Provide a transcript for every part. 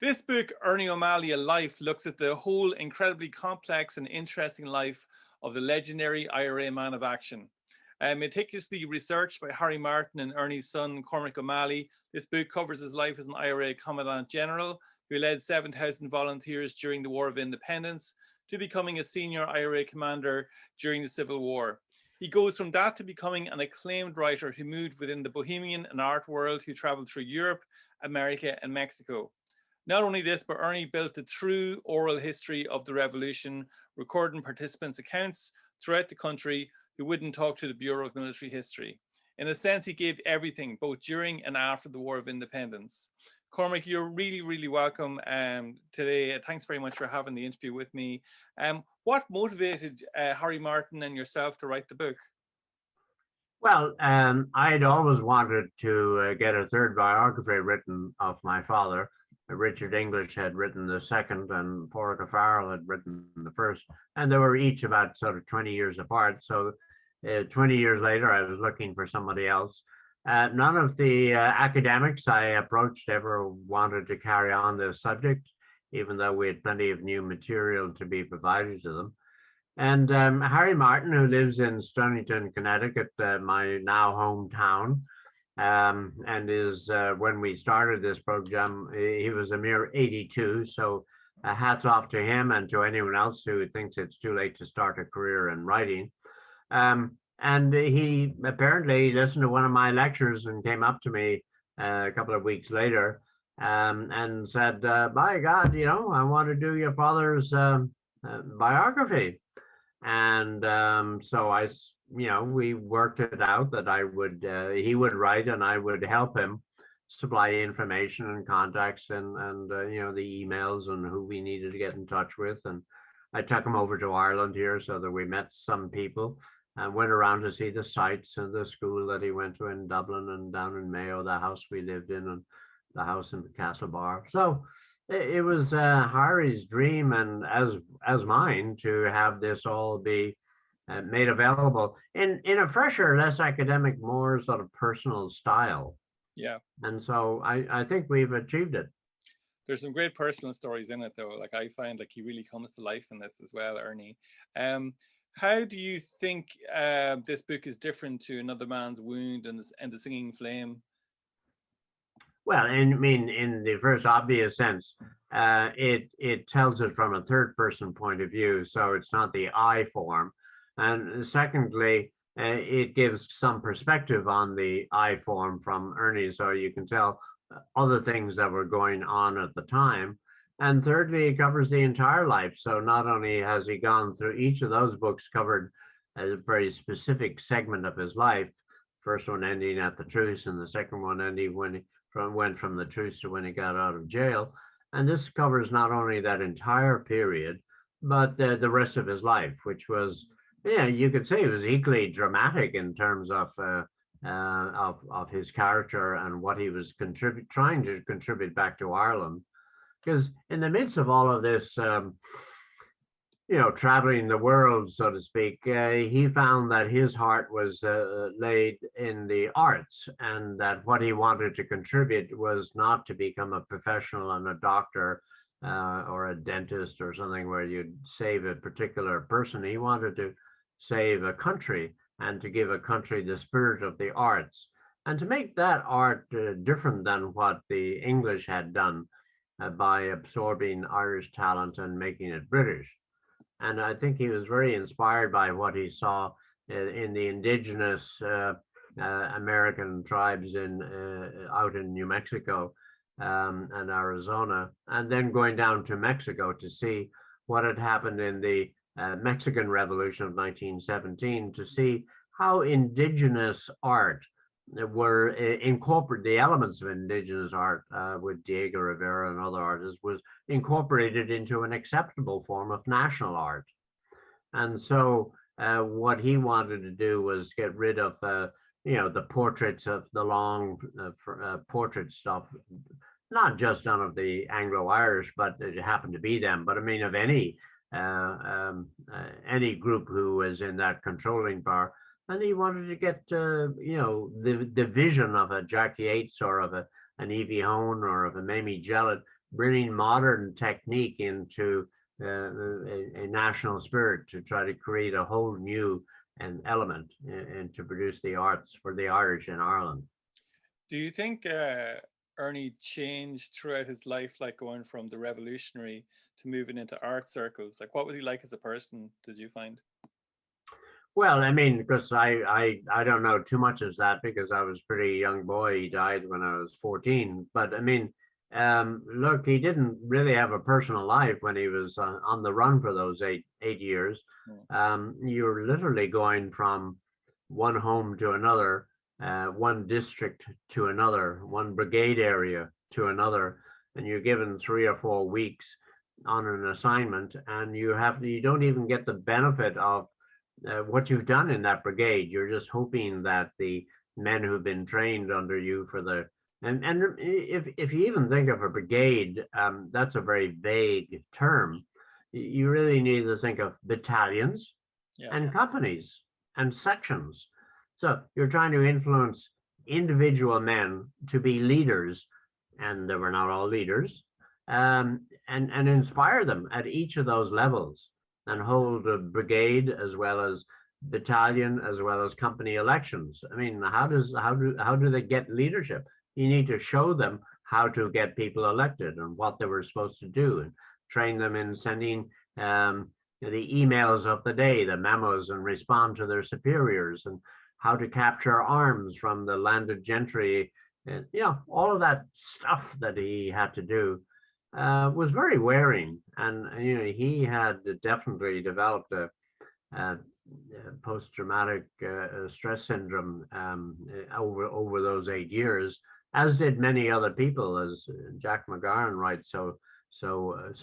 This book, Ernie O'Malley, A Life, looks at the whole incredibly complex and interesting life of the legendary IRA man of action. Meticulously researched by Harry Martin and Ernie's son, Cormac O'Malley, this book covers his life as an IRA Commandant General who led 7,000 volunteers during the War of Independence to becoming a senior IRA commander during the Civil War. He goes from that to becoming an acclaimed writer who moved within the bohemian and art world, who traveled through Europe, America, and Mexico. Not only this, but Ernie built a true oral history of the revolution, recording participants' accounts throughout the country who wouldn't talk to the Bureau of Military History. In a sense, he gave everything, both during and after the War of Independence. Cormac, you're really, really welcome today. Thanks very much for having the interview with me. What motivated Harry Martin and yourself to write the book? Well, I'd always wanted to get a third biography written of my father. Richard English had written the second, and Porrick Farrell had written the first, and they were each about sort of 20 years apart. So 20 years later, I was looking for somebody else. None of the academics I approached ever wanted to carry on this subject, even though we had plenty of new material to be provided to them. And Harry Martin, who lives in Stonington, Connecticut, my now hometown, and is when we started this program, he was a mere 82. So hats off to him and to anyone else who thinks it's too late to start a career in writing. And he apparently listened to one of my lectures and came up to me a couple of weeks later and said, by God, I want to do your father's biography. And so we worked it out that he would write and I would help him supply information and contacts and the emails and who we needed to get in touch with. And I took him over to Ireland here so that we met some people and went around to see the sites and the school that he went to in Dublin and down in Mayo, the house we lived in, and the house in Castlebar. So it was Harry's dream and as mine to have this all be made available in a fresher, less academic, more sort of personal style. Yeah. And so I think we've achieved it. There's some great personal stories in it, though. Like, I find like he really comes to life in this as well, Ernie. How do you think this book is different to Another Man's Wound and The Singing Flame? Well, in the first obvious sense, it tells it from a third person point of view, so it's not the I form. And secondly, it gives some perspective on the I form from Ernie, so you can tell other things that were going on at the time. And thirdly, it covers the entire life. So not only has he gone through each of those books, covered a very specific segment of his life, first one ending at the truce, and the second one ending when went from the truce to when he got out of jail. And this covers not only that entire period, but the rest of his life, which was, you could say it was equally dramatic in terms of his character and what he was trying to contribute back to Ireland. Because in the midst of all of this, traveling the world, so to speak, he found that his heart was laid in the arts, and that what he wanted to contribute was not to become a professional and a doctor or a dentist or something where you'd save a particular person. He wanted to save a country and to give a country the spirit of the arts, and to make that art different than what the English had done by absorbing Irish talent and making it British. And I think he was very inspired by what he saw in the indigenous American tribes out in New Mexico and Arizona, and then going down to Mexico to see what had happened in the Mexican Revolution of 1917, to see how indigenous art were incorporated, the elements of indigenous art with Diego Rivera and other artists was incorporated into an acceptable form of national art. And so what he wanted to do was get rid of the portraits of the long portrait stuff, not just none of the Anglo-Irish, but it happened to be them, but I mean of any group who was in that controlling power. And he wanted to get, the vision of a Jack Yates or of an Evie Hone or of a Mamie Jellett, bringing modern technique into a national spirit to try to create a whole new element and to produce the arts for the Irish in Ireland. Do you think Ernie changed throughout his life, like going from the revolutionary to moving into art circles? Like, what was he like as a person, did you find? Well, I mean, because I don't know too much as that because I was a pretty young boy. He died when I was 14. But I mean, look, he didn't really have a personal life when he was on the run for those eight years. You're literally going from one home to another, one district to another, one brigade area to another, and you're given 3 or 4 weeks on an assignment, and you don't even get the benefit of what you've done in that brigade. You're just hoping that the men who've been trained under you for the and if you even think of a brigade, that's a very vague term. You really need to think of battalions and companies and sections. So you're trying to influence individual men to be leaders, and they were not all leaders, and inspire them at each of those levels, and hold a brigade as well as battalion as well as company elections. I mean, how do they get leadership? You need to show them how to get people elected and what they were supposed to do, and train them in sending the emails of the day, the memos, and respond to their superiors, and how to capture arms from the landed gentry. And, all of that stuff that he had to do was very wearing. And he had definitely developed a post-traumatic stress syndrome over those 8 years, as did many other people, as Jack McGarren writes so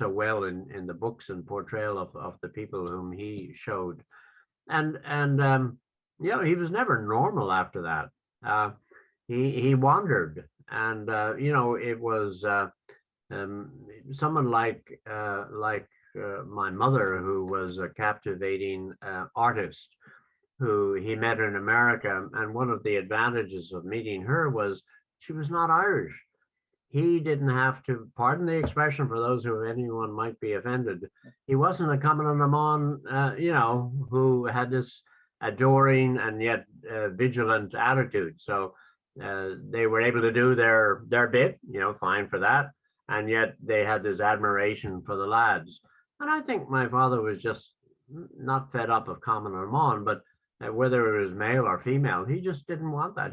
well in the books and portrayal of the people whom he showed. And he was never normal after that. He wandered, and it was someone like my mother, who was a captivating artist, who he met in America. And one of the advantages of meeting her was she was not Irish. He didn't have to, pardon the expression for those who anyone might be offended, he wasn't a Commandant who had this adoring and yet vigilant attitude. So they were able to do their bit, fine for that. And yet they had this admiration for the lads. And I think my father was just not fed up of Commandant, but whether it was male or female, he just didn't want that.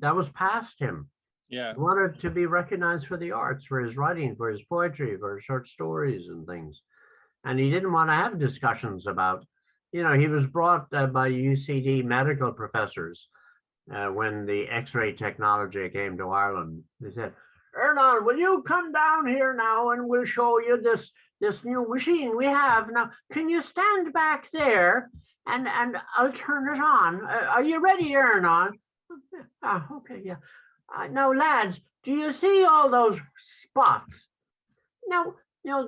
That was past him. Yeah. He wanted to be recognized for the arts, for his writing, for his poetry, for his short stories and things. And he didn't want to have discussions about, he was brought by UCD medical professors when the X-ray technology came to Ireland. They said, Ernie, will you come down here now and we'll show you this new machine we have. Now, can you stand back there and I'll turn it on. Are you ready, Ernie? Okay, yeah. Now, lads, do you see all those spots? Now,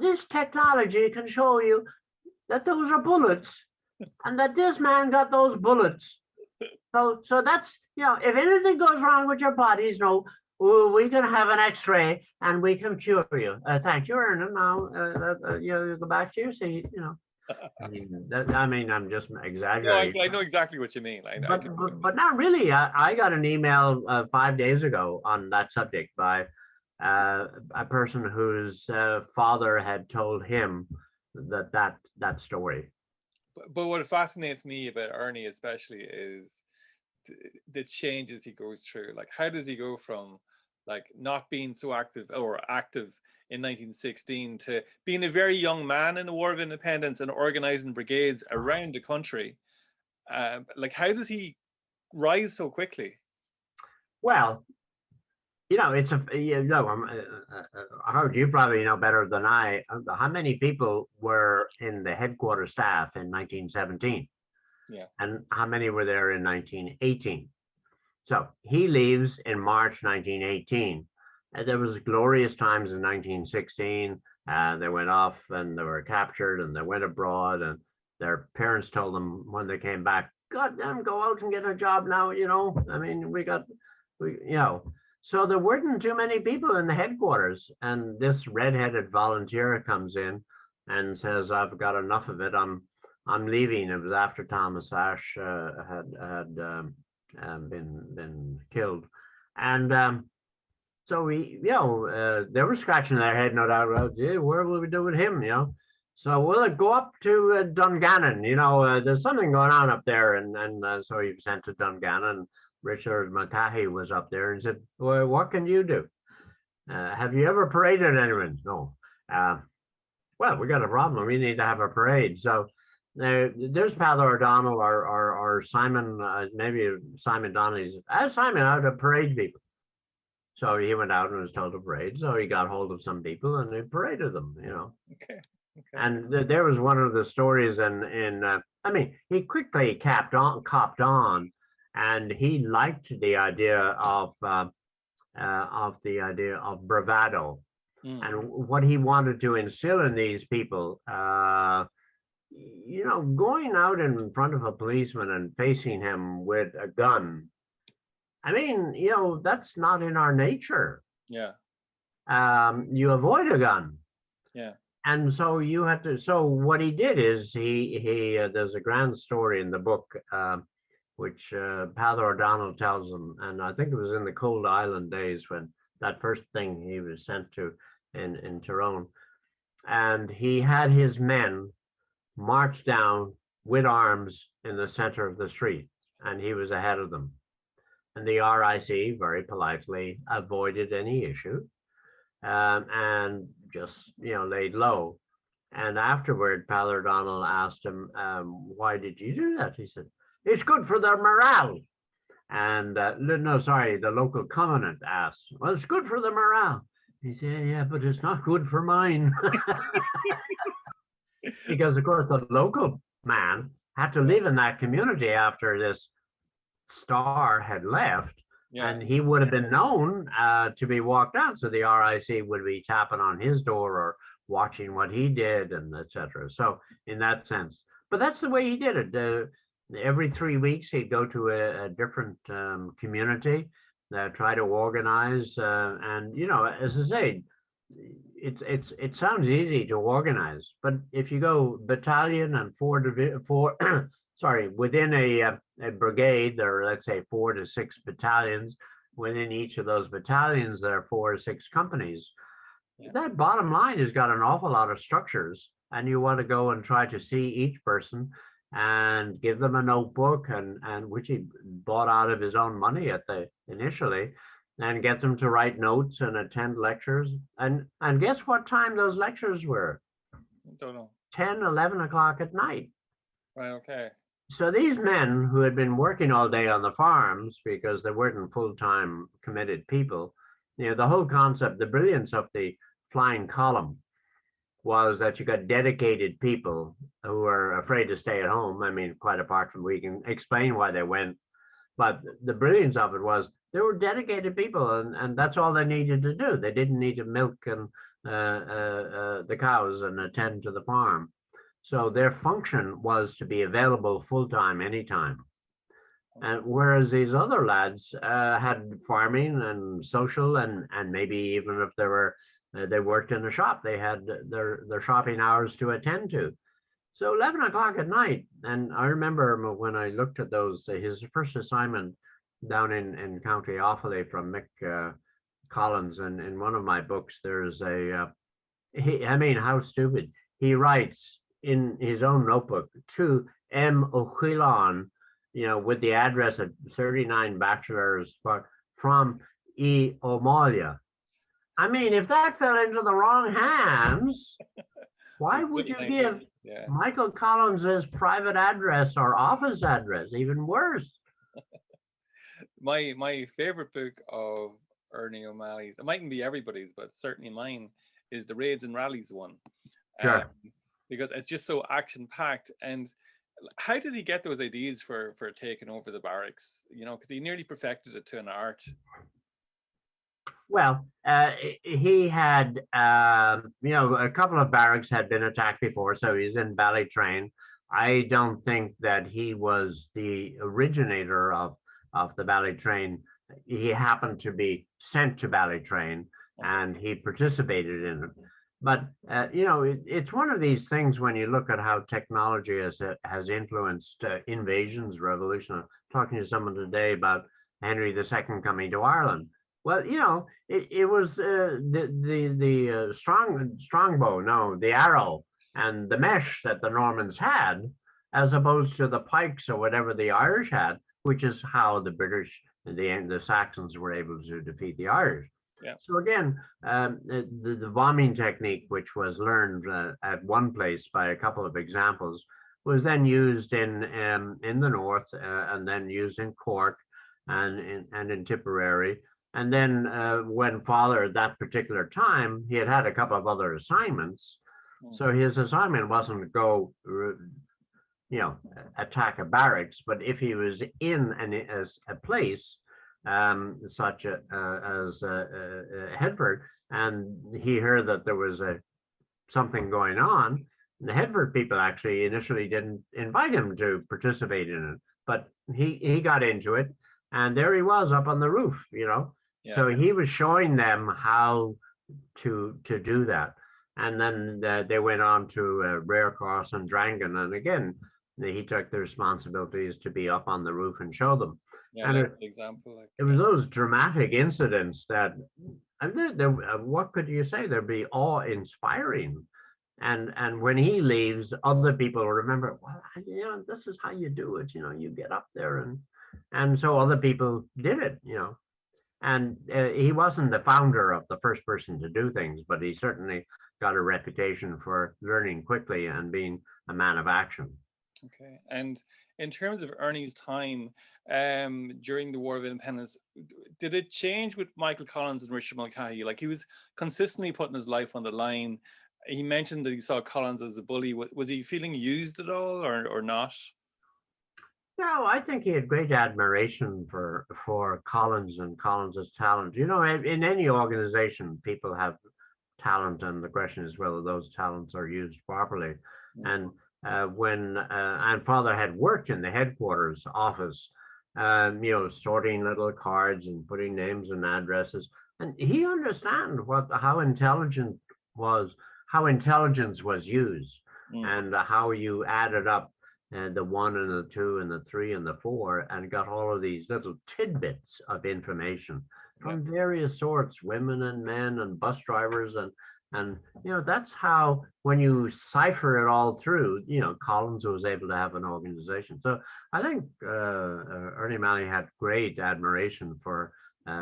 this technology can show you that those are bullets and that this man got those bullets. So that's, if anything goes wrong with your bodies, we can have an X-ray and we can cure you. Thank you, Ernie. Now, you go back to your seat, I'm just exaggerating. No, I know exactly what you mean. But not really. I got an email 5 days ago on that subject by a person whose father had told him that story. But what fascinates me about Ernie especially is the changes he goes through. Like, how does he go from not being so active in 1916 to being a very young man in the War of Independence and organizing brigades around the country? How does he rise so quickly? Well, it's Howard, you probably know better than I. How many people were in the headquarters staff in 1917? Yeah. And how many were there in 1918? So he leaves in March 1918. There was glorious times in 1916. They went off and they were captured and they went abroad, and their parents told them when they came back, God damn, go out and get a job now, So there weren't too many people in the headquarters. And this red-headed volunteer comes in and says, I've got enough of it. I'm leaving. It was after Thomas Ashe had been killed. And so they were scratching their head, no doubt. Well, gee, where will we do with him, So we'll go up to Dungannon, there's something going on up there. And so he was sent to Dungannon. Richard Mulcahy was up there and said, well, what can you do? Have you ever paraded anyone? No. Well, we got a problem. We need to have a parade. So there's Father O'Donnell or Simon, maybe Simon Donnelly's. Ask Simon how to parade people. So he went out and was told to parade. So he got hold of some people and he paraded them, Okay. And there was one of the stories he quickly copped on, and he liked the idea of bravado. And what he wanted to instill in these people, going out in front of a policeman and facing him with a gun. I mean, that's not in our nature. Yeah. You avoid a gun. Yeah. And so you have to. So what he did is he there's a grand story in the book, which Father O'Donnell tells him, and I think it was in the Cold Island days when that first thing he was sent to in Tyrone, and he had his men march down with arms in the center of the street, and he was ahead of them. And the RIC very politely avoided any issue and just, laid low. And afterward, Father O'Donnell asked him, why did you do that? He said, it's good for their morale. And the local commandant asked, well, it's good for the morale. He said, yeah, but it's not good for mine. Because, of course, the local man had to live in that community after this star had left, and he would have been known to be walked out. So the RIC would be tapping on his door or watching what he did, and etc. So in that sense, but that's the way he did it. Every 3 weeks, he'd go to a different community, try to organize, and as I say, it sounds easy to organize, but if you go battalion and within a brigade, or let's say 4 to 6 battalions, within each of those battalions, there are 4 or 6 companies. That bottom line has got an awful lot of structures, and you want to go and try to see each person and give them a notebook, and which he bought out of his own money initially, and get them to write notes and attend lectures. And guess what time those lectures were? Don't know. 10, 11 o'clock at night. Right, okay. So these men who had been working all day on the farms, because they weren't full-time committed people, the whole concept, the brilliance of the flying column was that you got dedicated people who are afraid to stay at home. I mean, quite apart from, we can explain why they went, but the brilliance of it was they were dedicated people, and that's all they needed to do. They didn't need to milk the cows and attend to the farm. So their function was to be available full-time anytime. And whereas these other lads had farming and social, and maybe even if they worked in a shop, they had their shopping hours to attend to. So 11 o'clock at night, and I remember when I looked at those, his first assignment down in County Offaly from Mick Collins, and in one of my books, there's how stupid, he writes in his own notebook to M. O'Quillan, with the address of 39 bachelors from E. O'Malley. I mean, if that fell into the wrong hands, why would you give Michael Collins's private address or office address? Even worse. My favorite book of Ernie O'Malley's, it mightn't be everybody's, but certainly mine, is the Raids and Rallies one. Sure. Because it's just so action-packed. And how did he get those ideas for taking over the barracks? Because he nearly perfected it to an art. Well, he had, a couple of barracks had been attacked before, so he's in Ballytrain. I don't think that he was the originator of the Ballytrain he happened to be sent to Ballytrain, and he participated in it. But it's one of these things when you look at how technology has influenced invasions, revolution. I'm talking to someone today about Henry II coming to Ireland. Well, it was the strongbow, no, the arrow and the mesh that the Normans had, as opposed to the pikes or whatever the Irish had, which is how the British and the Saxons were able to defeat the Irish. Yeah. So again, the bombing technique, which was learned at one place by a couple of examples, was then used in the north, and then used in Cork, and in Tipperary. And then when Father at that particular time, he had a couple of other assignments. So his assignment wasn't to go, attack a barracks, but if he was in a place such as Headford, and he heard that there was something going on, the Headford people actually initially didn't invite him to participate in it, but he got into it, and there he was up on the roof, Yeah. So he was showing them how to do that. And then they went on to Rarecross and Drangan, and again, he took the responsibilities to be up on the roof and show them. Yeah, and example. It was those dramatic incidents that, what could you say? They'd be awe-inspiring. And when he leaves, other people remember, well, this is how you do it. You get up there, and so other people did it. And he wasn't the founder of the first person to do things, but he certainly got a reputation for learning quickly and being a man of action. Okay. And in terms of Ernie's time during the War of Independence, did it change with Michael Collins and Richard Mulcahy? Like, he was consistently putting his life on the line. He mentioned that he saw Collins as a bully. Was he feeling used at all, or not? No, I think he had great admiration for Collins and Collins's talent. In any organization, people have talent, and the question is whether those talents are used properly. And when Father had worked in the headquarters office, sorting little cards and putting names and addresses, and he understood how intelligence was used, and how you added up the 1 and the 2 and the 3 and the 4, and got all of these little tidbits of information from various sorts, women and men and bus drivers, and that's how, when you cipher it all through, Collins was able to have an organization. So I think Ernie O'Malley had great admiration for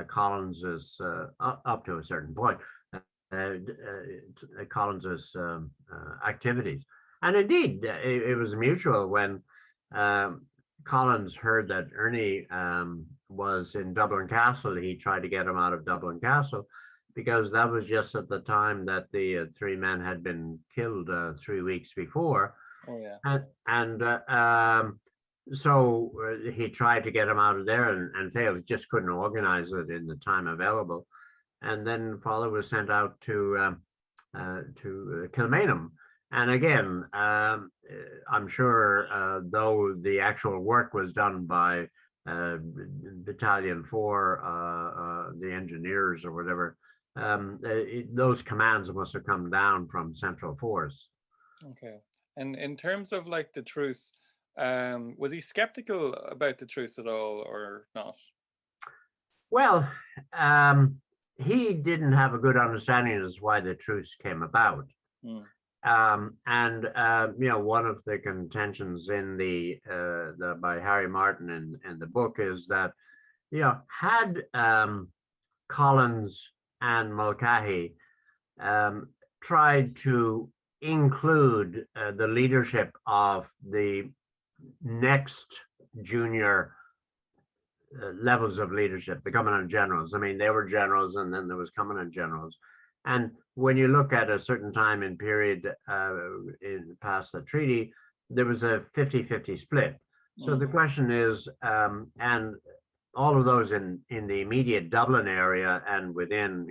Collins's up to a certain point, Collins's activities. And indeed, it was mutual. When Collins heard that Ernie was in Dublin Castle, he tried to get him out of Dublin Castle, because that was just at the time that the 3 men had been killed 3 weeks before. Oh, yeah. And so he tried to get him out of there and failed. He just couldn't organize it in the time available. And then Father was sent out to Kilmainham. And again, I'm sure, though the actual work was done by Battalion 4, the engineers or whatever, those commands must have come down from Central Force. Okay. And in terms of like the truce, was he skeptical about the truce at all, or not? Well, he didn't have a good understanding as to why the truce came about. One of the contentions in the by Harry Martin in the book is that, had Collins and Mulcahy tried to include the leadership of the next junior levels of leadership, the commandant generals. I mean, they were generals, and then there was commandant generals. And when you look at a certain time and period past the treaty, there was a 50-50 split. So the question is, and all of those in the immediate Dublin area and within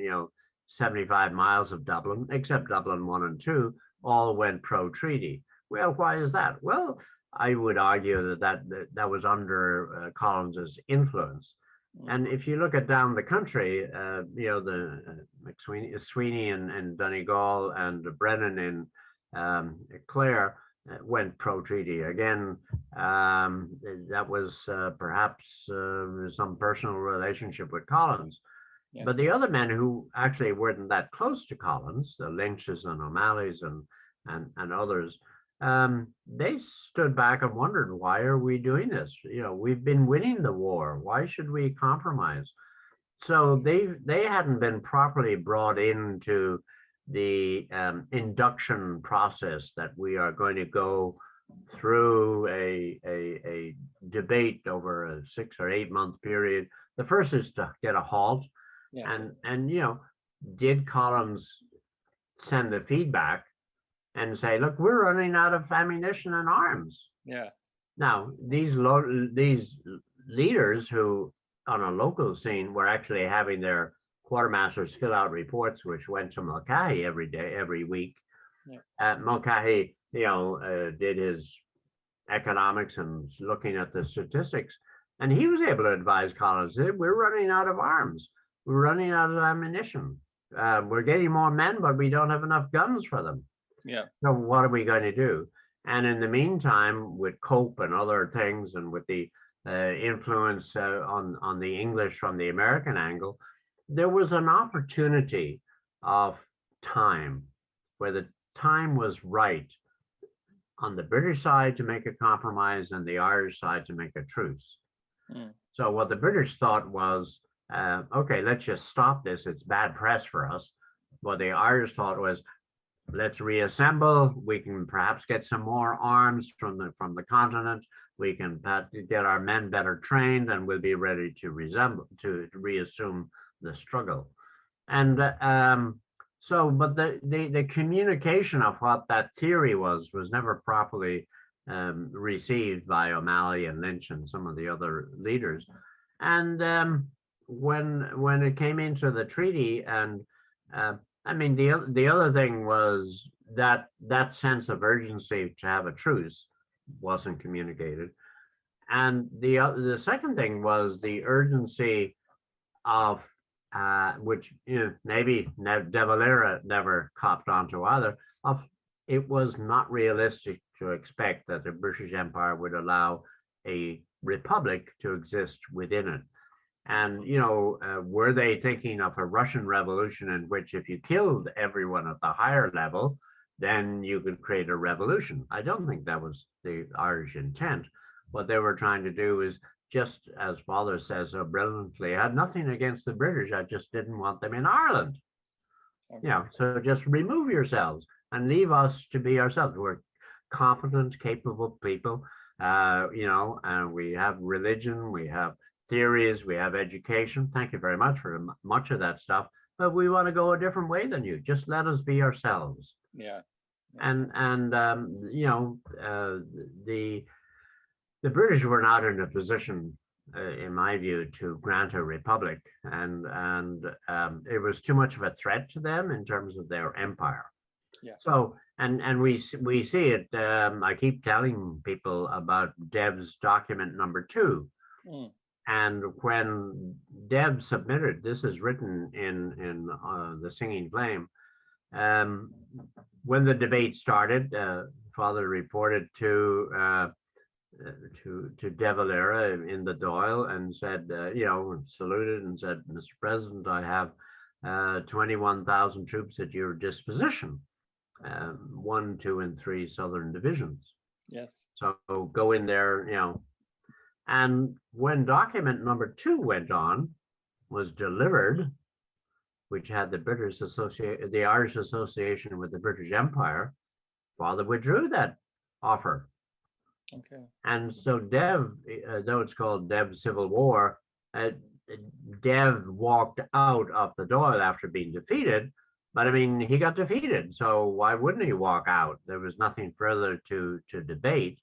75 miles of Dublin, except Dublin 1 and 2, all went pro-treaty. Well, why is that? Well, I would argue that was under Collins's influence. And if you look at down the country, the Sweeney and Donegal and Brennan in Clare went pro-treaty. Again, that was perhaps some personal relationship with Collins. Yeah. But the other men who actually weren't that close to Collins, the Lynches and O'Malleys and others, they stood back and wondered, why are we doing this? We've been winning the war. Why should we compromise? So they hadn't been properly brought into the induction process that we are going to go through a debate over a 6 or 8 month period. The first is to get a halt. Yeah. And did Collins send the feedback and say, look, we're running out of ammunition and arms. Yeah. Now, these leaders who on a local scene were actually having their quartermasters fill out reports, which went to Mulcahy every week. Yeah. Mulcahy, did his economics and looking at the statistics, and he was able to advise Collins, we're running out of arms. We're running out of ammunition. We're getting more men, but we don't have enough guns for them. Yeah. So what are we going to do? And in the meantime, with Cope and other things, and with the influence on the English from the American angle, there was an opportunity of time where the time was right on the British side to make a compromise and the Irish side to make a truce. So what the British thought was, okay, let's just stop this. It's bad press for us. What the Irish thought was, let's reassemble. We can perhaps get some more arms from the continent. We can get our men better trained, and we'll be ready to reassume the struggle. And but the communication of what that theory was never properly received by O'Malley and Lynch and some of the other leaders. And when it came into the treaty, and the other thing was that sense of urgency to have a truce wasn't communicated. And the second thing was the urgency of which maybe De Valera never copped onto either, of it was not realistic to expect that the British Empire would allow a republic to exist within it. And, were they thinking of a Russian revolution in which if you killed everyone at the higher level, then you could create a revolution? I don't think that was the Irish intent. What they were trying to do is, just as Father says so brilliantly, I had nothing against the British. I just didn't want them in Ireland. Okay. So just remove yourselves and leave us to be ourselves. We're competent, capable people, and we have religion, we have theories, we have education. Thank you very much for much of that stuff, but we want to go a different way than you. Just let us be ourselves. Yeah. And the British were not in a position, in my view, to grant a republic, and it was too much of a threat to them in terms of their empire. Yeah. So and we see it. I keep telling people about Dev's document number 2. And when Dev submitted, this is written in the Singing Flame, when the debate started, Father reported to De Valera in the Dáil and said, saluted and said, Mr. President, I have 21,000 troops at your disposition, 1, 2, and 3 Southern divisions. Yes. So go in there, And when document number 2 went on, was delivered, which had the Irish association with the British Empire, Father withdrew that offer. Okay. And so Dev, though it's called Dev's Civil War, Dev walked out of the Dáil after being defeated, but he got defeated, so why wouldn't he walk out? There was nothing further to debate,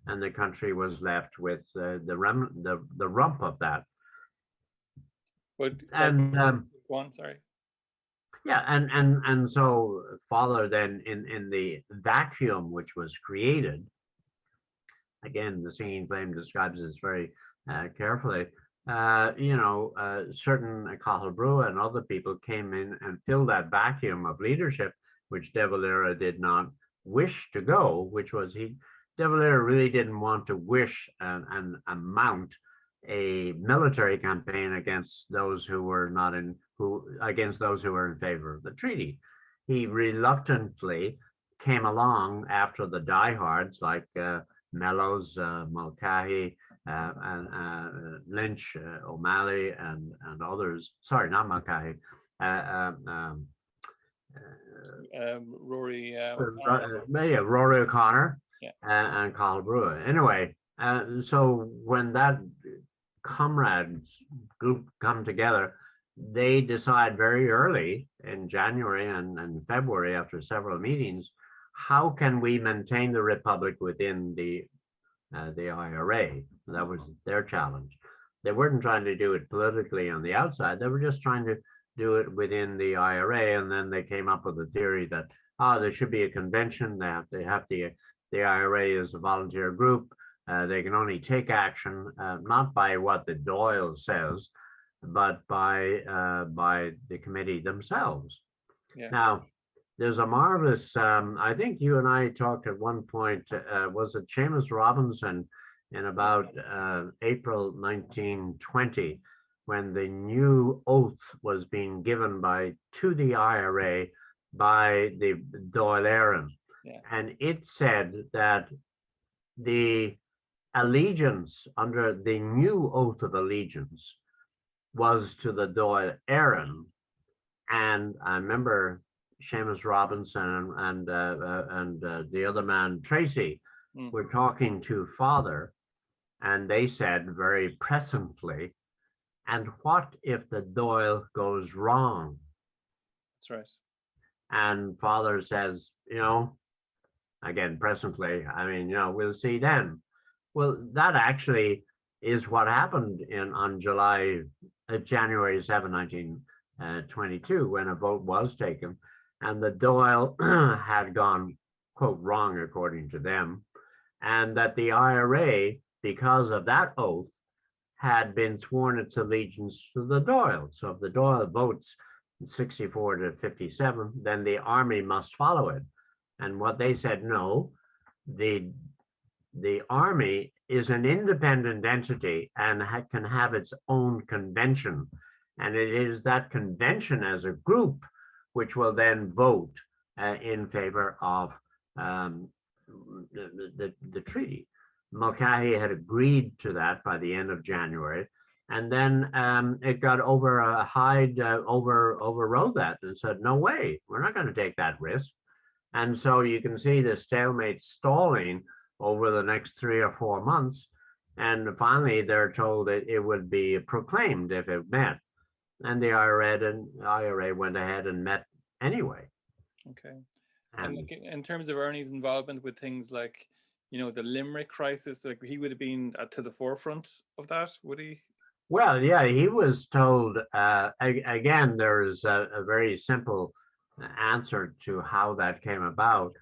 and the country was left with the rump of that. But go on, sorry. Yeah, and so Father then in the vacuum which was created, again, the Singing Flame describes this very carefully. certain Cathal Brugha and other people came in and filled that vacuum of leadership, which De Valera did not wish to go, which was De Valera really didn't want to wish and mount a military campaign against those who were not in against those who were in favor of the treaty. He reluctantly came along after the diehards like Mellows, Mulcahy, and Lynch, O'Malley, and others. Sorry, not Mulcahy. Rory. Rory O'Connor, Yeah. and Cathal Brugha. Anyway, so when that comrades group come together, they decide very early in January and February, after several meetings, how can we maintain the republic within the IRA? That was their challenge. They weren't trying to do it politically on the outside. They were just trying to do it within the IRA. And then they came up with a theory that there should be a convention. The IRA is a volunteer group. They can only take action not by what the Dáil says, but by the committee themselves. Yeah. Now, there's a marvelous, I think you and I talked at one point, was it Seamus Robinson in about April 1920, when the new oath was being given to the IRA by the Dáil Éireann. Yeah. And it said that the allegiance under the new oath of allegiance was to the Dáil Éireann. And I remember Seamus Robinson and the other man, Tracy, were talking to Father, and they said very presently, and what if the Dáil goes wrong? That's right. And Father says, again, presently, we'll see then. Well, that actually is what happened on January 7, 1922, when a vote was taken, and the Dáil had gone, quote, wrong, according to them, and that the IRA, because of that oath, had been sworn its allegiance to the Dáil. So if the Dáil votes 64 to 57, then the army must follow it. And what they said, no, the army is an independent entity and can have its own convention. And it is that convention as a group which will then vote in favor of the treaty. Mulcahy had agreed to that by the end of January. And then it got Hyde overrode that and said, no way, we're not going to take that risk. And so you can see the stalemate stalling over the next 3 or 4 months. And finally, they're told that it would be proclaimed if it met. And the IRA went ahead and met anyway. Okay. And like in terms of Ernie's involvement with things like, the Limerick Crisis, like he would have been to the forefront of that, would he? Well, yeah, he was told, again, there is a very simple answer to how that came about.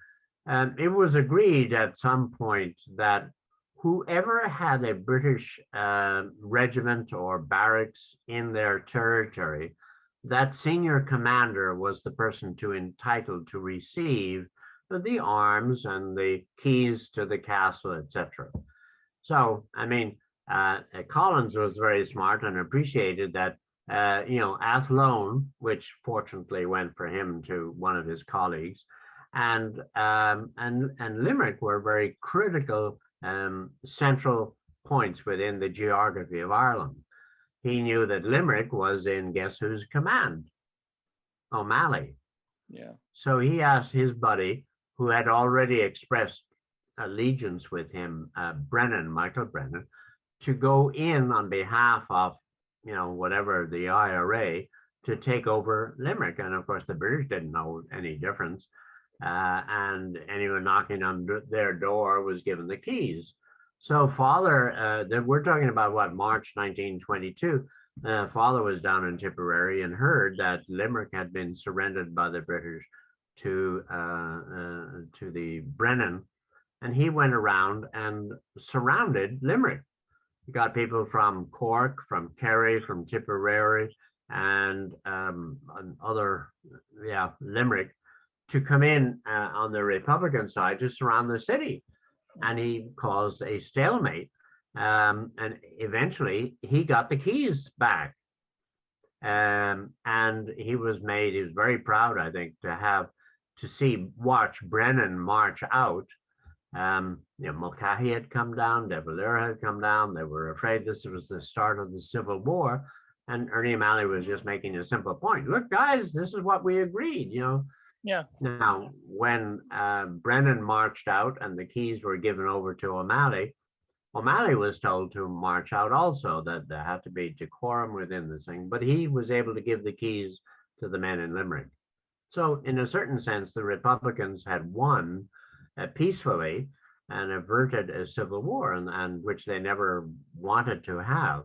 It was agreed at some point that whoever had a British regiment or barracks in their territory, that senior commander was the person entitled to receive the arms and the keys to the castle, etc. So, Collins was very smart and appreciated that, Athlone, which fortunately went for him to one of his colleagues, and Limerick were very critical central points within the geography of Ireland. He knew that Limerick was in, guess whose command? O'Malley. Yeah. So he asked his buddy, who had already expressed allegiance with him, Michael Brennan, to go in on behalf of, whatever the IRA, to take over Limerick. And of course, the British didn't know any difference. And anyone knocking on their door was given the keys. So Father, we're talking about March 1922. Father was down in Tipperary and heard that Limerick had been surrendered by the British to the Brennan, and he went around and surrounded Limerick. You got people from Cork, from Kerry, from Tipperary, and other, Limerick, to come in on the Republican side to surround the city. And he caused a stalemate. And eventually he got the keys back. And he was very proud, I think, to watch Brennan march out. Mulcahy had come down, De Valera had come down. They were afraid this was the start of the Civil War. And Ernie O'Malley was just making a simple point. Look, guys, this is what we agreed, Yeah. Now, when Brennan marched out and the keys were given over to O'Malley, O'Malley was told to march out also, that there had to be decorum within this thing, but he was able to give the keys to the men in Limerick. So in a certain sense, the Republicans had won peacefully and averted a civil war, and which they never wanted to have.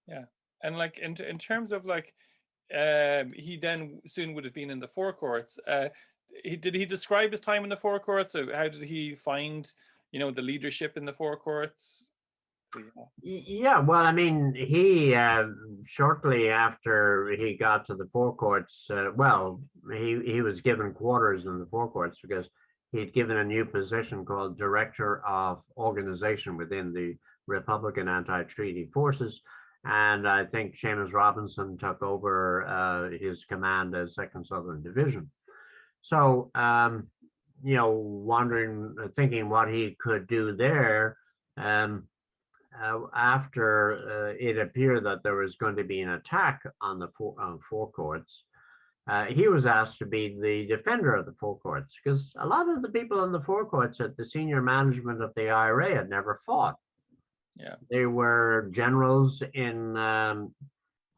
Yeah. And like in terms of like, he then soon would have been in the forecourts. Did he describe his time in the forecourts? Or how did he find, the leadership in the forecourts? Yeah, well, I mean, he shortly after he got to the forecourts, he was given quarters in the forecourts because he'd given a new position called Director of Organization within the Republican Anti-Treaty Forces. And I think Seamus Robinson took over his command as Second Southern Division. So, thinking what he could do there, after it appeared that there was going to be an attack on the forecourts, he was asked to be the defender of the forecourts, because a lot of the people in the forecourts at the senior management of the IRA had never fought. Yeah, they were generals in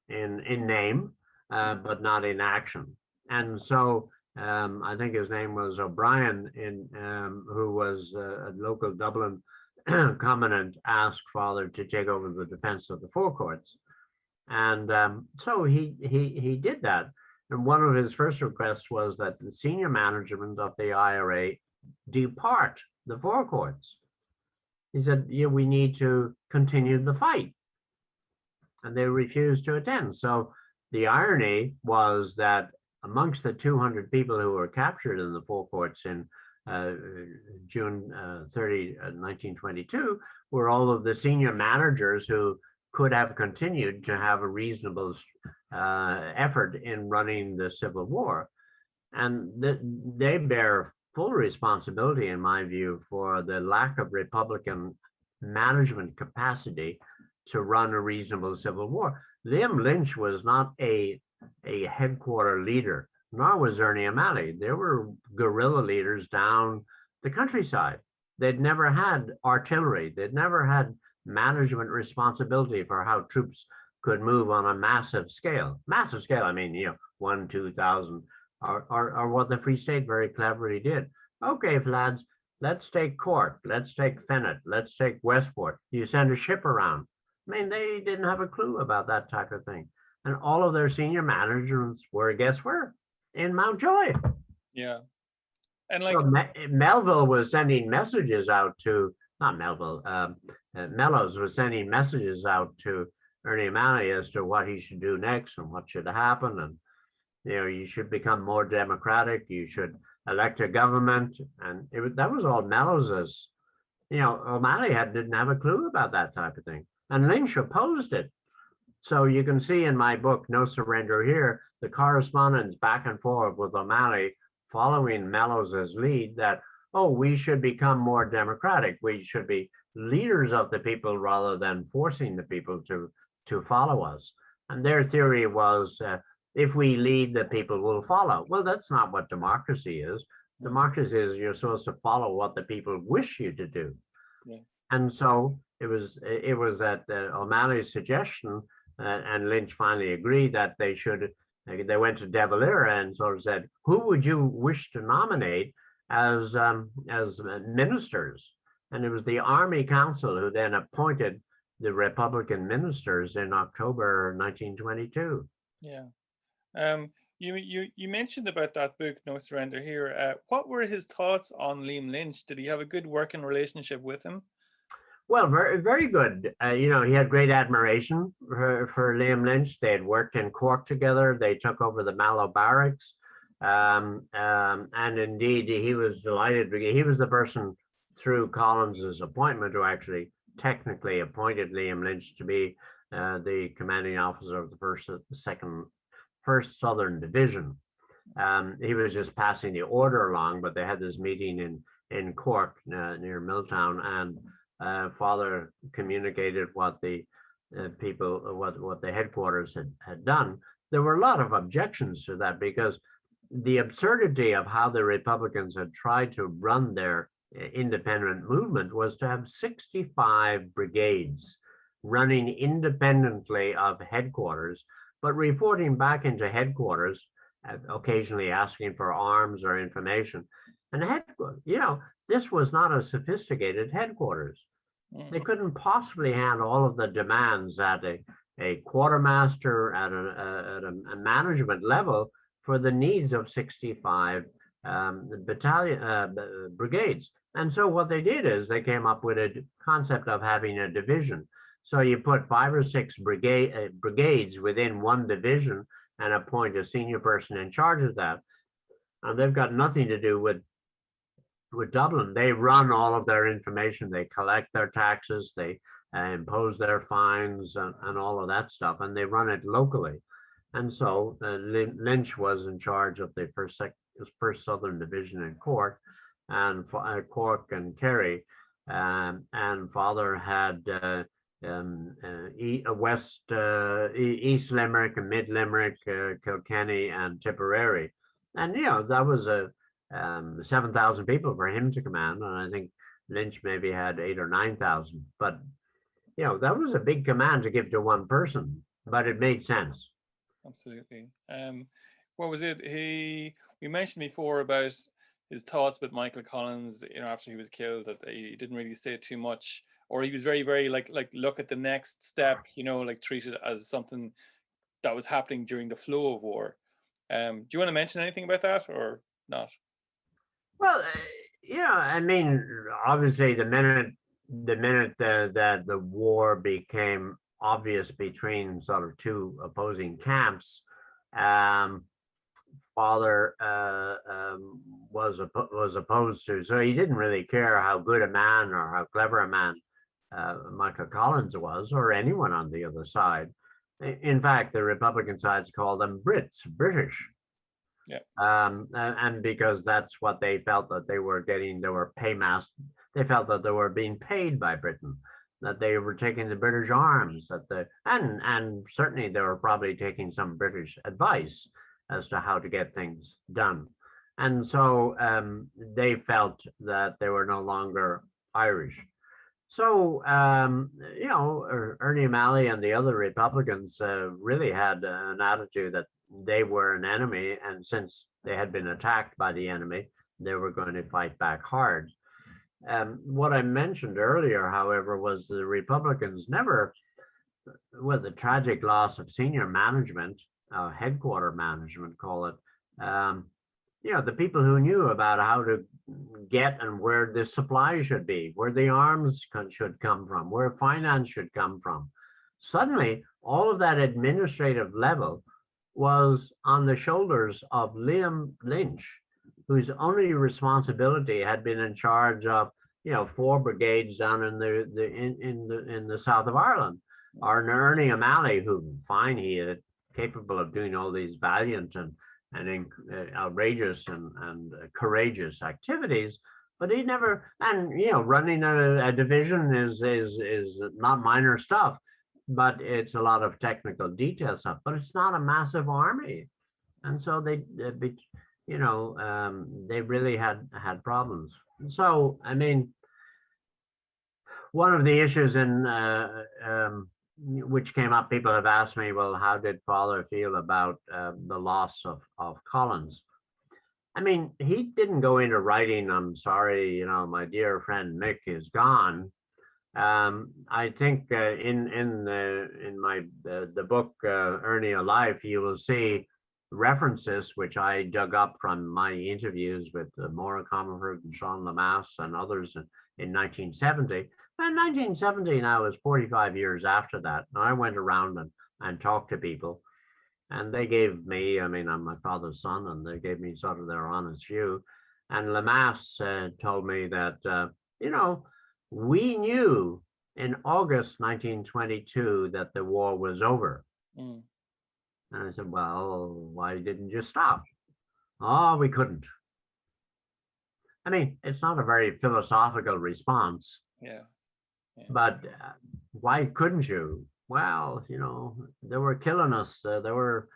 name, but not in action. And so I think his name was O'Brien, who was a local Dublin commandant, asked Father to take over the defense of the forecourts. And so he did that. And one of his first requests was that the senior management of the IRA depart the forecourts. He said, we need to continue the fight. And they refused to attend. So the irony was that amongst the 200 people who were captured in the forecourts in June 30, 1922, were all of the senior managers who could have continued to have a reasonable effort in running the Civil War. And they bear full responsibility, in my view, for the lack of Republican management capacity to run a reasonable Civil War. Lynch was not a headquarter leader, nor was Ernie O'Malley. There were guerrilla leaders down the countryside. They'd never had artillery. They'd never had management responsibility for how troops could move on a massive scale. Massive scale, I mean, 1,000, 2,000, or what the Free State very cleverly did. Okay, lads, let's take Cork, let's take Fennet, let's take Westport. You send a ship around. I mean, they didn't have a clue about that type of thing. And all of their senior managers were, guess where? In Mountjoy. Yeah. And like, so Melville was sending messages out to, not Melville, Mellows was sending messages out to Ernie O'Malley as to what he should do next and what should happen. And, you should become more democratic. You should elect a government. And that was all Mellows's. O'Malley didn't have a clue about that type of thing. And Lynch opposed it. So you can see in my book, No Surrender Here, the correspondence back and forth with O'Malley following Mellows's lead that, we should become more democratic. We should be leaders of the people rather than forcing the people to follow us. And their theory was, if we lead, the people will follow. Well, that's not what democracy is. Democracy is you're supposed to follow what the people wish you to do. Yeah. And so it was at O'Malley's suggestion, and Lynch finally agreed that they went to De Valera and sort of said, who would you wish to nominate as ministers? And it was the Army Council who then appointed the Republican ministers in October 1922. Yeah. You mentioned about that book, No Surrender Here. What were his thoughts on Liam Lynch? Did he have a good working relationship with him? Well, very, very good. You know, he had great admiration for Liam Lynch. They had worked in Cork together. They took over the Mallow barracks. And indeed, he was delighted because he was the person through Collins's appointment who actually technically appointed Liam Lynch to be the commanding officer of the first Southern Division. He was just passing the order along, but they had this meeting in Cork near Milltown, and father communicated what the what the headquarters had done. There were a lot of objections to that because the absurdity of how the Republicans had tried to run their independent movement was to have 65 brigades running independently of headquarters, but reporting back into headquarters, occasionally asking for arms or information. And you know, this was not a sophisticated headquarters. They couldn't possibly handle all of the demands at a quartermaster at a management level for the needs of 65 brigades. And so what they did is they came up with a concept of having a division. So you put 5 or 6 brigades within one division and appoint a senior person in charge of that. And they've got nothing to do with Dublin. They run all of their information. They collect their taxes. They impose their fines and all of that stuff, and they run it locally. And so Lynch was in charge of the first Southern Division in Cork, and Cork and Kerry, and father had East Limerick and Mid Limerick, Kilkenny and Tipperary, and you know that was 7,000 people for him to command, and I think Lynch maybe had 8,000 or 9,000. But you know that was a big command to give to one person, but it made sense. Absolutely. What was it? We mentioned before about his thoughts about Michael Collins, you know, after he was killed, that he didn't really say too much, or he was very, very like look at the next step, you know, like treat it as something that was happening during the flow of war. Do you want to mention anything about that or not? Well, yeah, I mean, obviously, the minute that the war became obvious between sort of two opposing camps, father was opposed to. So he didn't really care how good a man or how clever a man Michael Collins was, or anyone on the other side. In fact, the Republican sides called them British. Yeah. And because that's what they felt that they were getting, they were they felt that they were being paid by Britain, that they were taking the British arms, and certainly they were probably taking some British advice as to how to get things done. And so they felt that they were no longer Irish. So, you know, Ernie O'Malley and the other Republicans really had an attitude that they were an enemy, and since they had been attacked by the enemy, they were going to fight back hard. What I mentioned earlier, however, was the Republicans never, well, the tragic loss of senior management, headquarter management, call it, you know, the people who knew about how to get and where the supply should be, where the arms should come from, where finance should come from. Suddenly, all of that administrative level was on the shoulders of Liam Lynch, whose only responsibility had been in charge of, you know, 4 brigades down in the south of Ireland, or Ernie O'Malley, who he is capable of doing all these valiant and outrageous and courageous activities, but he never. And you know, running a division is not minor stuff, but it's a lot of technical detail stuff. But it's not a massive army, and so they really had problems. So I mean, one of the issues which came up, people have asked me, well, how did father feel about the loss of Collins? I mean, he didn't go into writing, I'm sorry, you know, my dear friend Mick is gone. I think in my book Ernie Alive, you will see references, which I dug up from my interviews with Maura Comerford and Sean Lamass and others in 1970. And 1970 now is 45 years after that. And I went around and talked to people, and they gave me, I mean, I'm my father's son, and they gave me sort of their honest view. And Lamass told me that, we knew in August 1922 that the war was over. Mm. And I said, well, why didn't you stop? Oh, we couldn't. I mean, it's not a very philosophical response. Yeah. But why couldn't you? Well, they were killing us. They were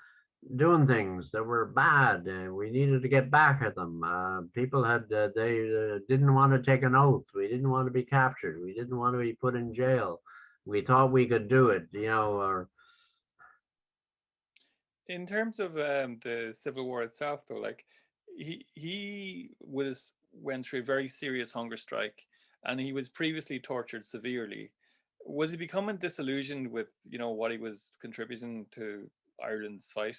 doing things that were bad. We needed to get back at them. People they didn't want to take an oath. We didn't want to be captured. We didn't want to be put in jail. We thought we could do it, or. In terms of the Civil War itself, though, like he went through a very serious hunger strike, and he was previously tortured severely. Was he becoming disillusioned with what he was contributing to Ireland's fight?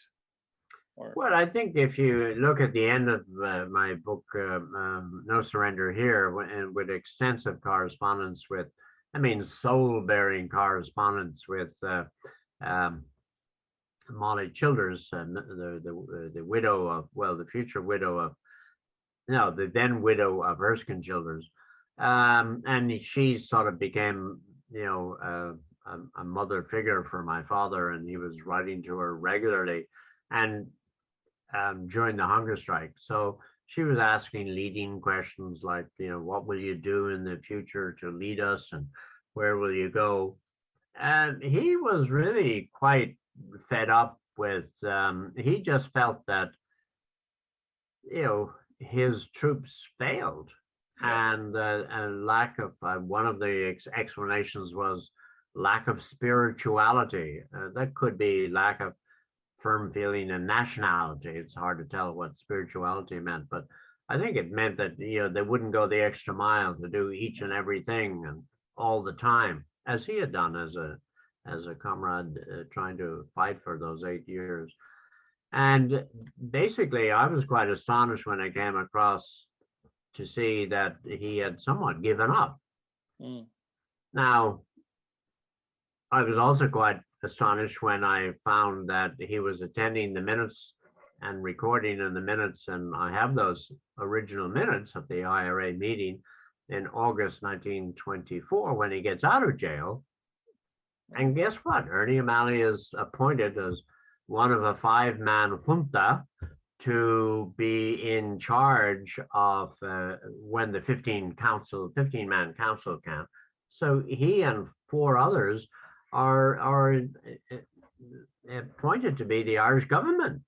Well, I think if you look at the end of my book, No Surrender Here, and with extensive correspondence with, soul-bearing correspondence with Molly Childers, the widow of, the future widow of, the then widow of Erskine Childers, and she sort of became, a mother figure for my father, and he was writing to her regularly, and during the hunger strike. So she was asking leading questions like, what will you do in the future to lead us, and where will you go? And he was really quite fed up with, he just felt that, his troops failed. Yeah. And a lack of, one of the explanations was lack of spirituality. That could be lack of firm feeling and nationality. It's hard to tell what spirituality meant, but I think it meant that, they wouldn't go the extra mile to do each and everything and all the time, as he had done as a comrade trying to fight for those 8 years. And basically, I was quite astonished when I came across to see that he had somewhat given up. Mm. Now, I was also quite astonished when I found that he was attending the minutes and recording in the minutes, and I have those original minutes of the IRA meeting in August 1924 when he gets out of jail. And guess what? Ernie O'Malley is appointed as one of a 5-man junta to be in charge of when the 15-man council can. So he and 4 others are appointed to be the Irish government.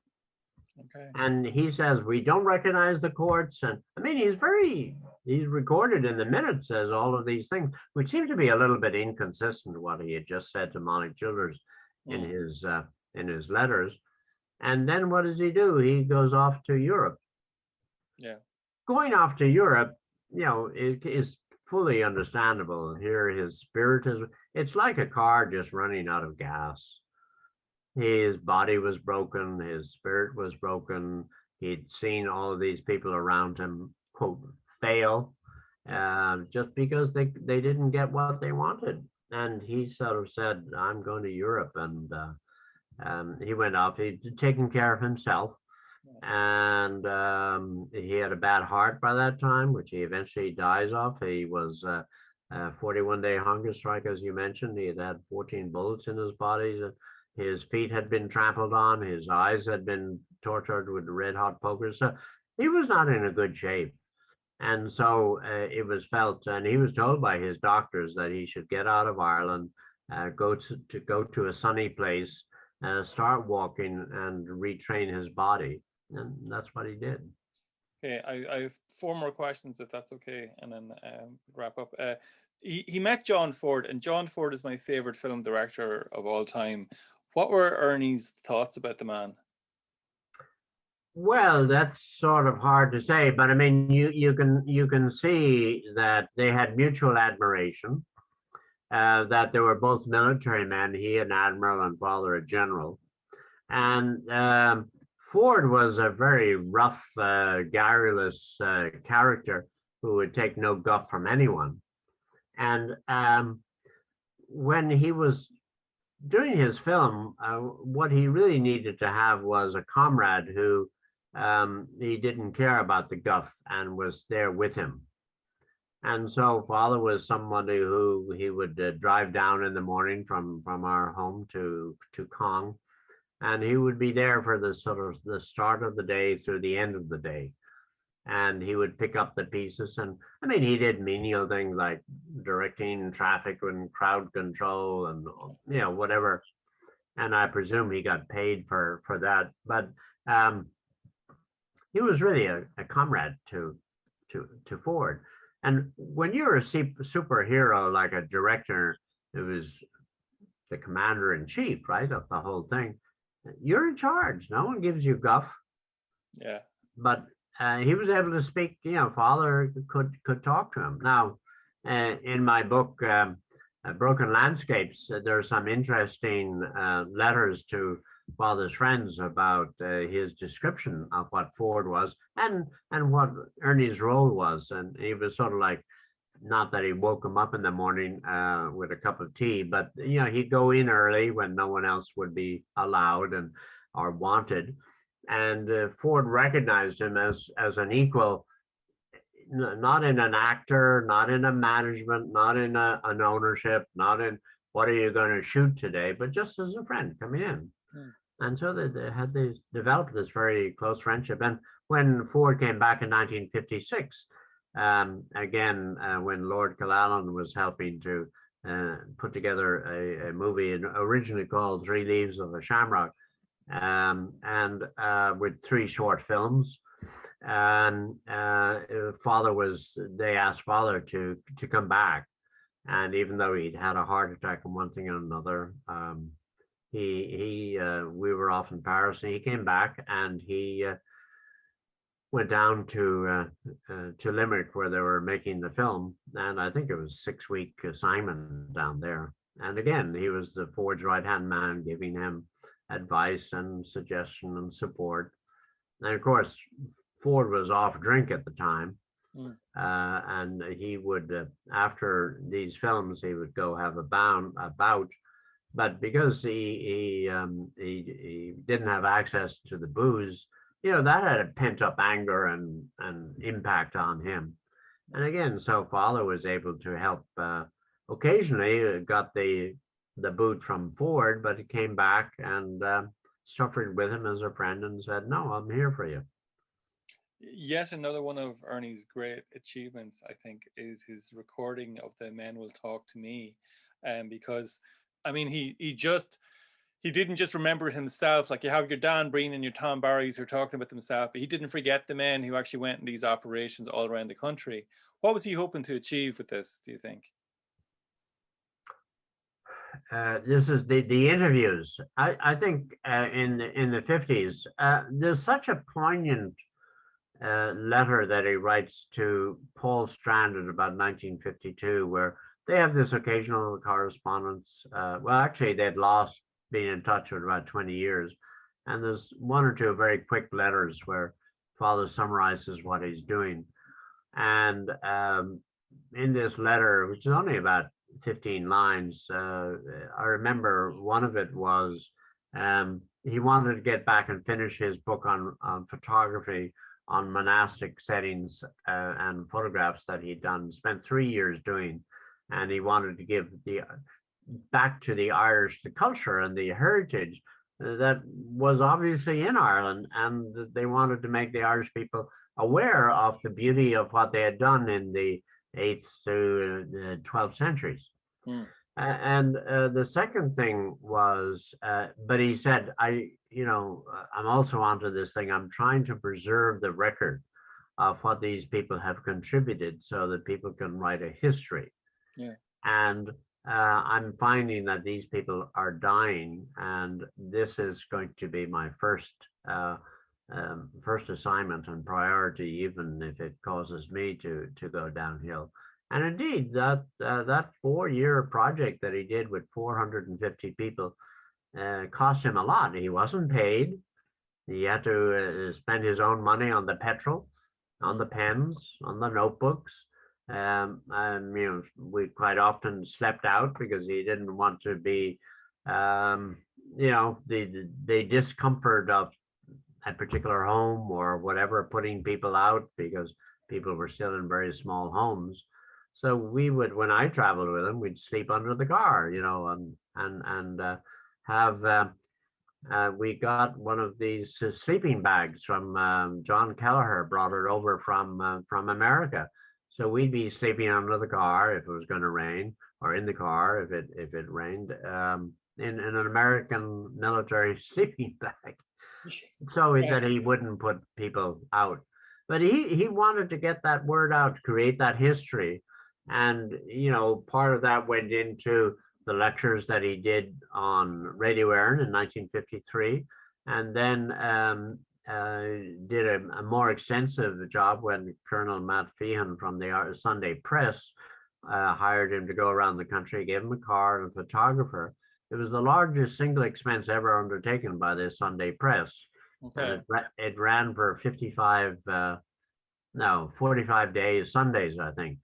Okay. And he says, we don't recognize the courts. And he's recorded in the minutes as all of these things, which seem to be a little bit inconsistent to what he had just said to Molly Childers in his letters. And then what does he do? He goes off to Europe. Yeah. Going off to Europe, is fully understandable. Here, his spirit it's like a car just running out of gas. His body was broken, his spirit was broken. He'd seen all of these people around him, quote, fail, just because they didn't get what they wanted. And he sort of said, I'm going to Europe. And he went off, he'd taken care of himself. And he had a bad heart by that time, which he eventually dies of. He was 41-day hunger strike, as you mentioned. He had 14 bullets in his body. His feet had been trampled on. His eyes had been tortured with red hot pokers. So he was not in a good shape. And so it was felt, and he was told by his doctors that he should get out of Ireland, go to a sunny place, start walking and retrain his body. And that's what he did. Okay, I have 4 more questions, if that's okay, and then wrap up. He met John Ford, and John Ford is my favorite film director of all time. What were Ernie's thoughts about the man? Well, that's sort of hard to say, but I mean, you can see that they had mutual admiration, that they were both military men, he an admiral and father a general. And Ford was a very rough, garrulous character who would take no guff from anyone. And when he was doing his film, what he really needed to have was a comrade who he didn't care about the guff and was there with him. And so Father was somebody who he would drive down in the morning from our home to Kong, and he would be there for the sort of the start of the day through the end of the day. And he would pick up the pieces. And I mean, he did menial things like directing traffic and crowd control and, you know, whatever. And I presume he got paid for that. But he was really a comrade to Ford. And when you're a superhero, like a director, it was the commander in chief, right, of the whole thing, you're in charge. No one gives you guff. Yeah. But he was able to speak, you know, Father could talk to him. Now, in my book, Broken Landscapes, there are some interesting letters to Father's friends about his description of what Ford was and what Ernie's role was. And he was sort of like, not that he woke him up in the morning with a cup of tea, but, you know, he'd go in early when no one else would be allowed or wanted. And Ford recognized him as an equal, not in an actor, not in a management, not in an ownership, not in what are you going to shoot today, but just as a friend coming in. And so they developed this very close friendship. And when Ford came back in 1956, again, when Lord Killallen was helping to put together a movie originally called Three Leaves of a Shamrock, and with 3 short films. And they asked Father to come back. And even though he'd had a heart attack and one thing and another, we were off in Paris, and he came back, and he went down to Limerick where they were making the film. And I think it was a 6-week assignment down there. And again, he was the Ford's right-hand man, giving him advice and suggestion and support. And of course, Ford was off drink at the time. And he would, after these films, he would go have a bout. But because he didn't have access to the booze, you know, that had a pent up anger and impact on him. And again, so Father was able to help. Occasionally, got the boot from Ford, but he came back and suffered with him as a friend and said, "No, I'm here for you." Yes, another one of Ernie's great achievements, I think, is his recording of The Men Will Talk to Me, because, I mean, he didn't just remember himself. Like, you have your Dan Breen and your Tom Barrys who are talking about themselves, but he didn't forget the men who actually went in these operations all around the country. What was he hoping to achieve with this, do you think? This is the interviews. I think in the 50s, there's such a poignant letter that he writes to Paul Strand in about 1952, where they have this occasional correspondence. Well, actually, they'd lost being in touch for about 20 years. And there's 1 or 2 very quick letters where Father summarizes what he's doing. And in this letter, which is only about 15 lines, I remember one of it was he wanted to get back and finish his book on photography, on monastic settings and photographs that he'd done, spent 3 years doing. And he wanted to give back to the Irish the culture and the heritage that was obviously in Ireland, and they wanted to make the Irish people aware of the beauty of what they had done in the 8th to the 12th centuries. And the second thing was, but he said, I'm also onto this thing. I'm trying to preserve the record of what these people have contributed so that people can write a history. Yeah. And I'm finding that these people are dying, and this is going to be my first assignment and priority, even if it causes me to go downhill. And indeed, that 4-year project that he did with 450 people cost him a lot. He wasn't paid. He had to spend his own money on the petrol, on the pens, on the notebooks. And we quite often slept out because he didn't want to be, the discomfort of a particular home or whatever, putting people out because people were still in very small homes. So we would, when I traveled with him, we'd sleep under the car, and have. We got one of these sleeping bags from John Kelleher, brought it over from America. So we'd be sleeping under the car if it was going to rain, or in the car if it rained, in an American military sleeping bag, so that he wouldn't put people out. But he wanted to get that word out, create that history, and part of that went into the lectures that he did on Radio Erin in 1953, and then did a more extensive job when Colonel Matt Feehan from the Sunday Press hired him to go around the country, gave him a car and a photographer. It was the largest single expense ever undertaken by the Sunday Press. Okay. It ran for 45 days, Sundays, I think.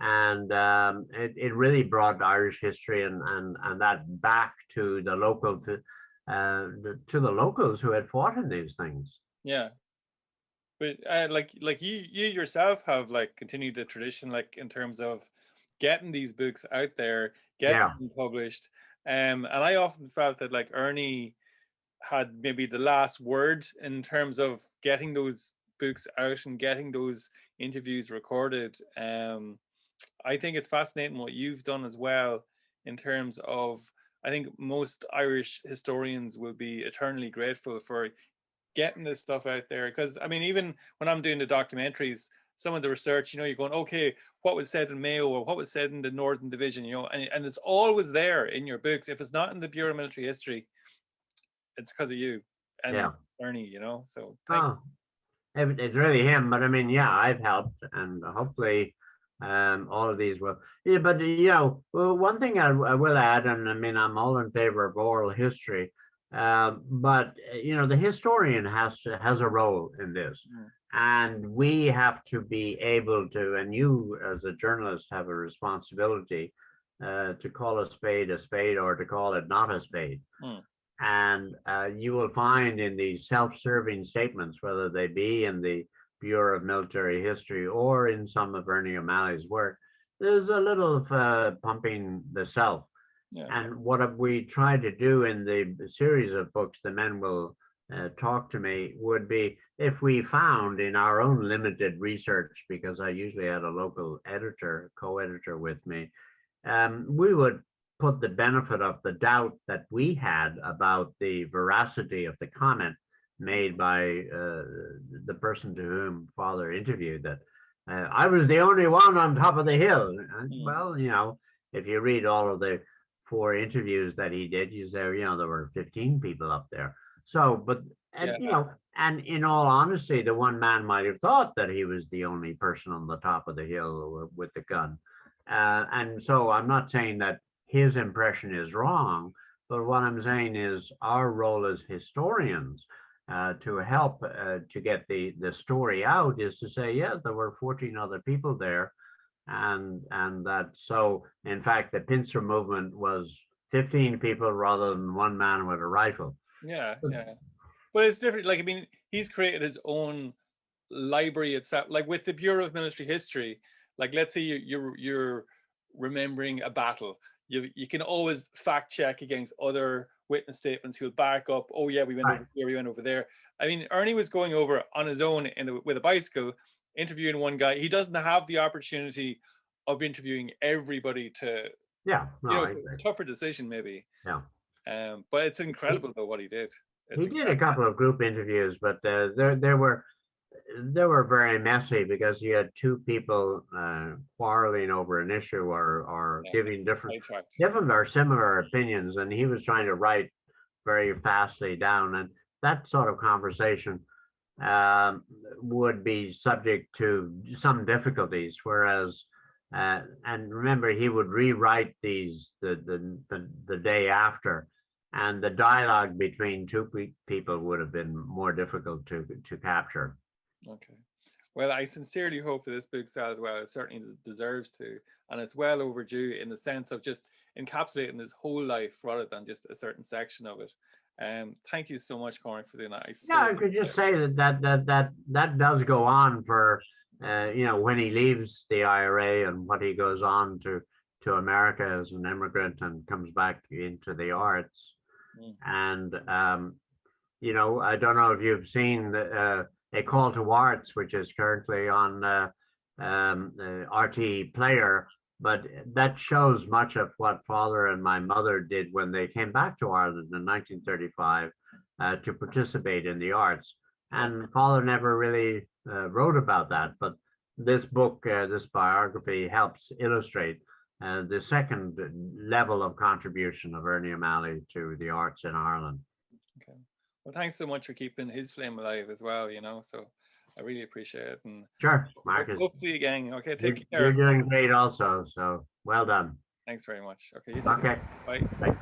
And it really brought Irish history and that back to the locals, who had fought in these things. Yeah. But like you yourself have like continued the tradition, like in terms of getting these books out there, getting them published. And I often felt that like Ernie had maybe the last word in terms of getting those books out and getting those interviews recorded. I think it's fascinating what you've done as well in terms of, I think most Irish historians will be eternally grateful for getting this stuff out there. Because I mean, even when I'm doing the documentaries, some of the research, you're going, okay, what was said in Mayo or what was said in the Northern Division, and it's always there in your books. If it's not in the Bureau of Military History, it's because of you and Ernie, so it's really him. But I mean, I've helped, and hopefully all of these will. Yeah, but one thing I will add, and I mean, I'm all in favor of oral history, but the historian has a role in this, and we have to be able to, and you as a journalist have a responsibility to call a spade, or to call it not a spade. And you will find in these self-serving statements, whether they be in the Bureau of Military History or in some of Ernie O'Malley's work, there's a little of pumping the self. Yeah. And what we tried to do in the series of books, The Men Will Talk to Me, would be, if we found in our own limited research, because I usually had a local editor, co-editor with me, we would put the benefit of the doubt that we had about the veracity of the comment made by the person to whom Father interviewed, that I was the only one on top of the hill. Well, if you read all of the 4 interviews that he did, you say, there were 15 people up there. So, but, and in all honesty, the one man might have thought that he was the only person on the top of the hill with the gun. And so I'm not saying that his impression is wrong, but what I'm saying is our role as historians to help to get the story out is to say, there were 14 other people there, and that, so in fact the pincer movement was 15 people rather than one man with a rifle. But it's different. Like, I mean, he's created his own library itself, like with the Bureau of Military History. Like, let's say you're remembering a battle, you can always fact check against other witness statements who'll back up, oh yeah, we went over here, we went over there. I mean, Ernie was going over on his own with a bicycle, interviewing one guy. He doesn't have the opportunity of interviewing everybody to, tougher decision maybe. But it's incredible though what he did. He did a couple of group interviews, but they were very messy because you had 2 people quarreling over an issue or giving different or similar opinions, and he was trying to write very fastly down, and that sort of conversation would be subject to some difficulties. Whereas, and remember, he would rewrite these the day after. and the dialogue between two people would have been more difficult to capture. Okay. Well, I sincerely hope that this book sells well. It certainly deserves to, and it's well overdue in the sense of just encapsulating his whole life rather than just a certain section of it. Thank you so much, Cormac, for doing that. I could just say that does go on for you know, when he leaves the IRA and what he goes on to America as an immigrant and comes back into the arts. And you know, I don't know if you've seen A Call to Arts, which is currently on RT Player, but that shows much of what Father and my mother did when they came back to Ireland in 1935 to participate in the arts. And Father never really wrote about that, but this book, this biography, helps illustrate the second level of contribution of Ernie O'Malley to the arts in Ireland. Okay. Well, thanks so much for keeping his flame alive as well, you know, so I really appreciate it. And sure, Marcus. Hope to see you again. Okay, take care. You're doing great also, so well done. Thanks very much. Okay, you okay. Bye. Bye.